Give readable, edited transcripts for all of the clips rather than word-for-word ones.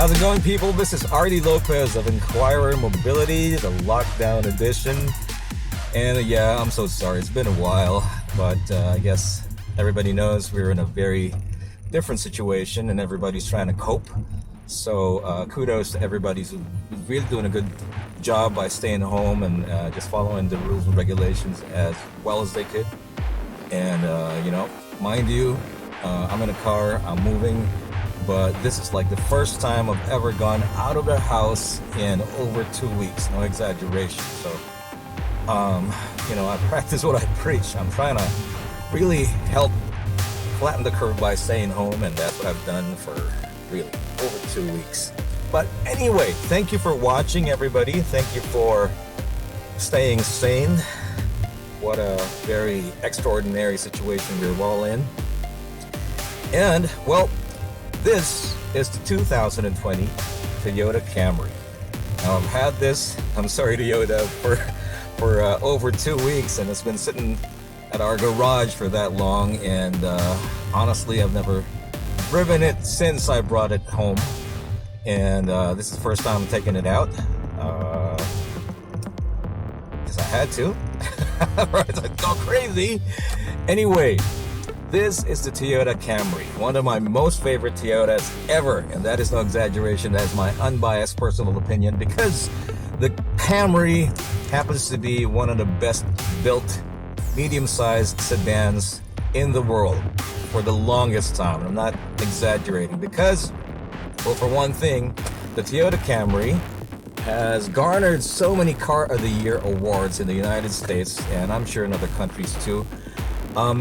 How's it going, people? This is Artie Lopez of Inquirer Mobility, the lockdown edition. And yeah, I'm so sorry. It's been a while, but I guess everybody knows we're in a very different situation and everybody's trying to cope. So kudos to everybody who's really doing a good job by staying home and just following the rules and regulations as well as they could. And, mind you, I'm in a car, I'm moving, but this is like the first time I've ever gone out of the house in over 2 weeks. No exaggeration. So, I practice what I preach. I'm trying to really help flatten the curve by staying home, and that's what I've done for really over 2 weeks. But anyway, thank you for watching, everybody. Thank you for staying sane. What a very extraordinary situation we're all in. And, well, this is the 2020 Toyota Camry. Now, I've had this, I'm sorry, Toyota, for over 2 weeks, and it's been sitting at our garage for that long, and honestly, I've never driven it since I brought it home. And this is the first time I'm taking it out, because I had to. Right, I go crazy. Anyway, this is the Toyota Camry, one of my most favorite Toyotas ever, and that is no exaggeration. That is my unbiased personal opinion, because the Camry happens to be one of the best built medium-sized sedans in the world for the longest time. I'm not exaggerating, because, well, for one thing, the Toyota Camry has garnered so many Car of the Year awards in the United States, and I'm sure in other countries too,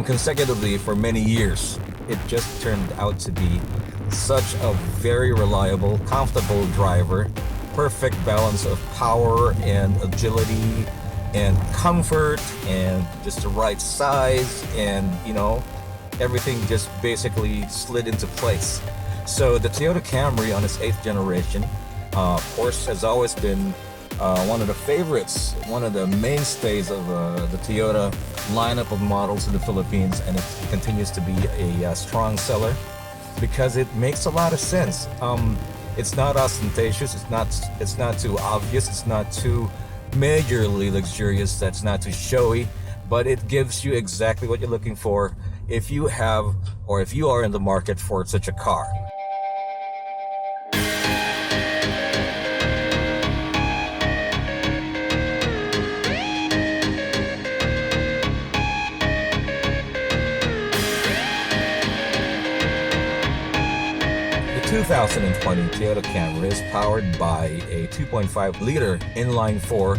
consecutively for many years. It just turned out to be such a very reliable, comfortable driver, perfect balance of power and agility and comfort and just the right size, and everything just basically slid into place. So the Toyota Camry on its 8th generation, of course, has always been one of the favorites, one of the mainstays of the Toyota lineup of models in the Philippines, and it continues to be a strong seller because it makes a lot of sense. It's not ostentatious, it's not too obvious, it's not too majorly luxurious, that's not too showy, but it gives you exactly what you're looking for if you have, or if you are in the market for such a car. The 2020 Toyota Camry is powered by a 2.5-liter inline-4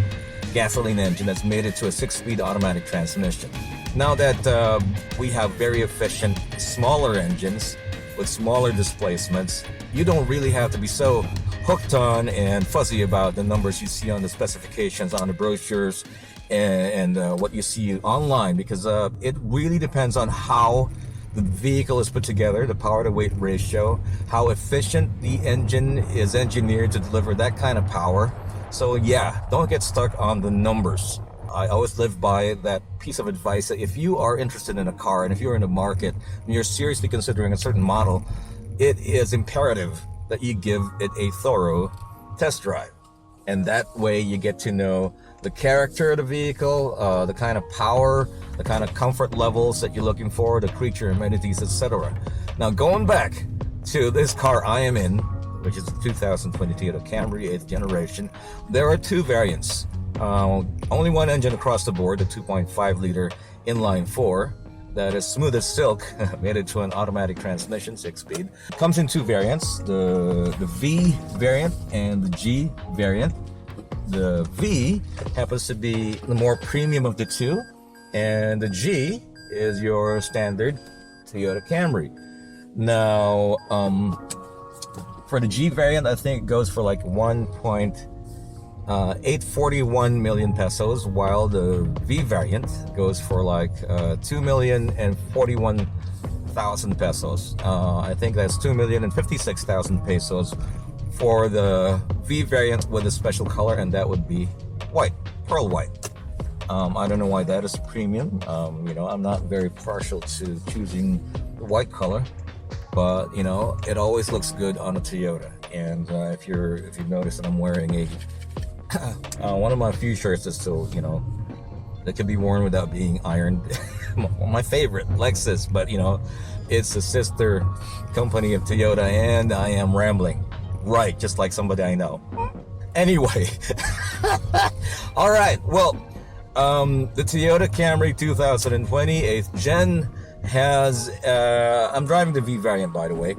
gasoline engine that's made it to a 6-speed automatic transmission. Now that we have very efficient, smaller engines with smaller displacements, you don't really have to be so hooked on and fuzzy about the numbers you see on the specifications, on the brochures, and what you see online, because it really depends on how the vehicle is put together, the power-to-weight ratio, how efficient the engine is engineered to deliver that kind of power. So yeah, don't get stuck on the numbers. I always live by that piece of advice that if you are interested in a car and if you're in the market and you're seriously considering a certain model, it is imperative that you give it a thorough test drive. And that way you get to know the character of the vehicle, the kind of power, the kind of comfort levels that you're looking for, the creature amenities, etc. Now, going back to this car I am in, which is the 2020 Toyota Camry 8th generation, there are two variants. Only one engine across the board, the 2.5-liter inline-4, that is smooth as silk, made it to an automatic transmission, 6-speed. Comes in two variants, the V variant and the G variant. The V happens to be the more premium of the two, and the G is your standard Toyota Camry. Now, for the G variant, I think it goes for like 1.841 million pesos, while the V variant goes for like 2,041,000 pesos. I think that's 2,056,000 pesos for the V variant with a special color, and that would be white, pearl white. I don't know why that is premium. I'm not very partial to choosing the white color, but it always looks good on a Toyota. And if you've noticed that I'm wearing a one of my few shirts is still, that can be worn without being ironed. My favorite, Lexus, but it's a sister company of Toyota, and I am rambling, right? Just like somebody I know. Anyway, all right. Well, the Toyota Camry 2020 8th Gen has. I'm driving the V variant, by the way.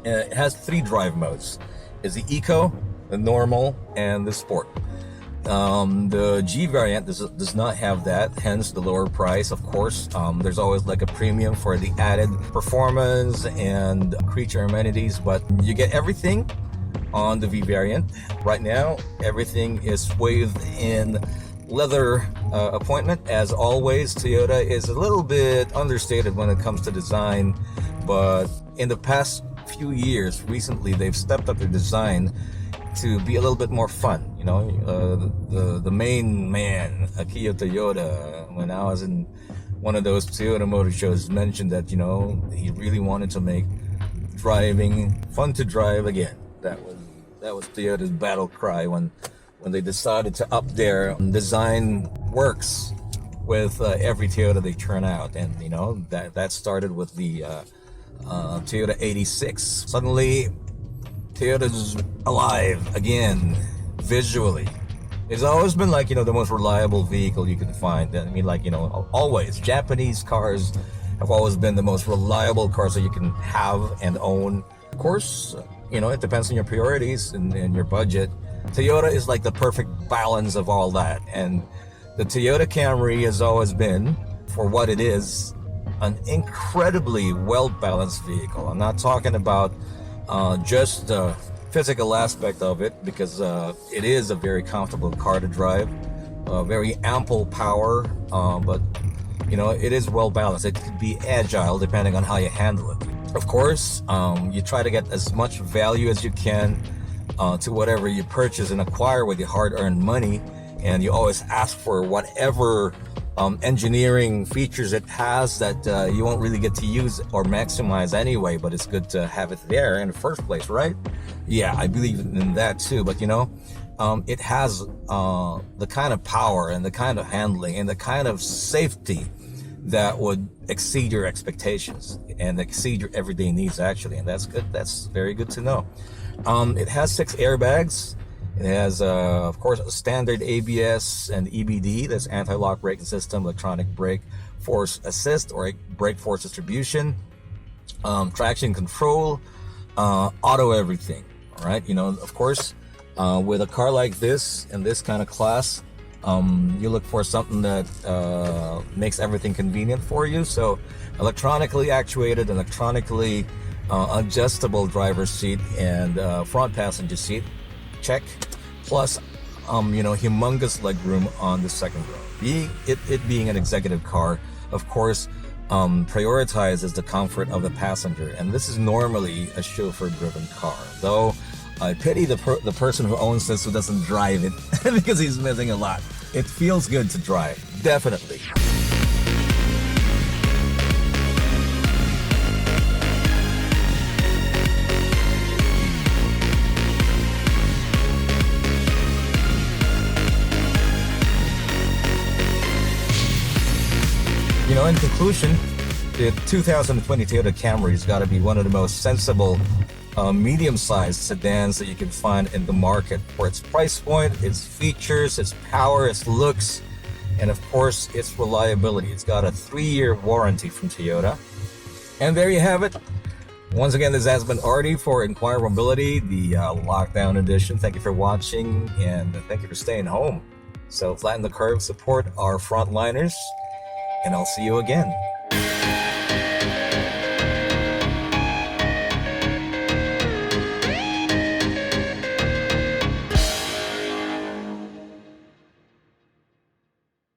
It has 3 drive modes: is the Eco, the Normal, and the Sport. The G variant does not have that, hence the lower price. Of course, there's always like a premium for the added performance and creature amenities, but you get everything on the V variant. Right now, everything is swathed in leather appointment. As always, Toyota is a little bit understated when it comes to design, but in the past few years, recently, they've stepped up their design to be a little bit more fun. The main man, Akio Toyoda, when I was in one of those Toyota motor shows, mentioned that he really wanted to make driving fun to drive again. That was Toyota's battle cry when they decided to up their design works with every Toyota they turn out, and that started with the Toyota 86. Suddenly, Toyota's alive again visually. It's always been like the most reliable vehicle you can find. I mean, always Japanese cars have always been the most reliable cars that you can have and own. Of course, it depends on your priorities and your budget. Toyota is like the perfect balance of all that, and the Toyota Camry has always been, for what it is, an incredibly well-balanced vehicle. I'm not talking about just the physical aspect of it, because it is a very comfortable car to drive, very ample power, but it is well balanced. It could be agile depending on how you handle it. Of course, you try to get as much value as you can to whatever you purchase and acquire with your hard-earned money, and you always ask for whatever engineering features it has that you won't really get to use or maximize anyway, but it's good to have it there in the first place, right? Yeah, I believe in that too, but it has the kind of power and the kind of handling and the kind of safety that would exceed your expectations and exceed your everyday needs, actually, and that's good. That's very good to know. It has 6 airbags. It has, of course, a standard ABS and EBD, that's anti-lock braking system, electronic brake force assist or brake force distribution, traction control, auto everything. All right, of course, with a car like this in this kind of class, you look for something that makes everything convenient for you. So, electronically actuated, electronically adjustable driver's seat and front passenger seat, check. Plus, humongous legroom on the second row. It being an executive car, of course, prioritizes the comfort of the passenger, and this is normally a chauffeur-driven car. Though I pity the person who owns this who doesn't drive it because he's missing a lot. It feels good to drive, definitely. In conclusion, the 2020 Toyota Camry has got to be one of the most sensible medium-sized sedans that you can find in the market for its price point, its features, its power, its looks, and of course, its reliability. It's got a 3-year warranty from Toyota. And there you have it. Once again, this has been Artie for Inquirer Mobility, the lockdown edition. Thank you for watching, and thank you for staying home. So flatten the curve, support our frontliners, and I'll see you again.